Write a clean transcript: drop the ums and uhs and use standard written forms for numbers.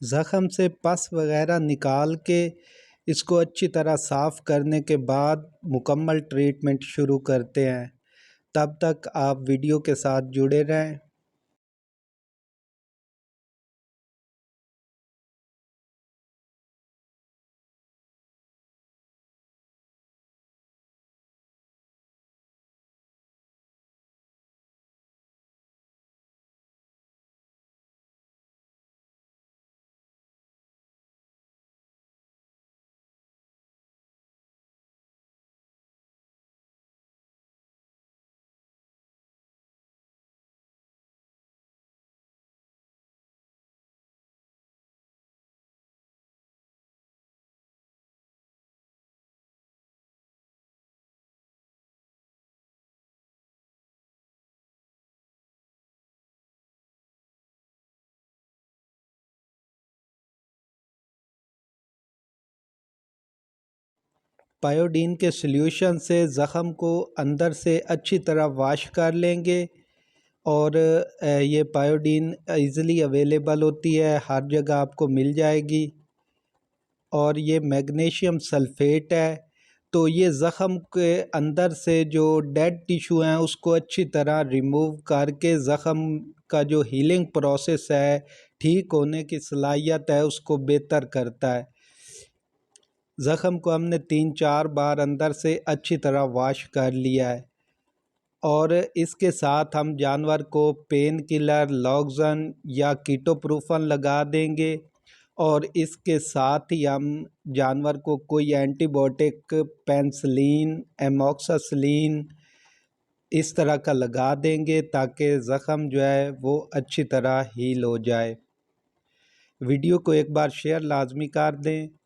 ज़ख़म से पस वग़ैरह निकाल के इसको अच्छी तरह साफ़ करने के बाद मुकम्मल ट्रीटमेंट शुरू करते हैं। तब तक आप वीडियो के साथ जुड़े रहें। पायोडीन के सॉल्यूशन से ज़ख़म को अंदर से अच्छी तरह वॉश कर लेंगे। और ये पायोडीन ईज़िली अवेलेबल होती है, हर जगह आपको मिल जाएगी। और ये मैग्नीशियम सल्फ़ेट है, तो ये ज़ख़म के अंदर से जो डेड टिश्यू हैं उसको अच्छी तरह रिमूव करके ज़ख़म का जो हीलिंग प्रोसेस है, ठीक होने की सलाहियत है, उसको बेहतर करता है। ज़ख़म को हमने 3-4 बार अंदर से अच्छी तरह वॉश कर लिया है। और इसके साथ हम जानवर को पेन किलर, लॉक्सन या कीटोप्रूफन लगा देंगे। और इसके साथ ही हम जानवर को कोई एंटीबायोटिक, पेनिसिलिन, एमॉक्सिसिलिन इस तरह का लगा देंगे ताकि ज़ख़म जो है वो अच्छी तरह हील हो जाए। वीडियो को एक बार शेयर लाजमी कर दें।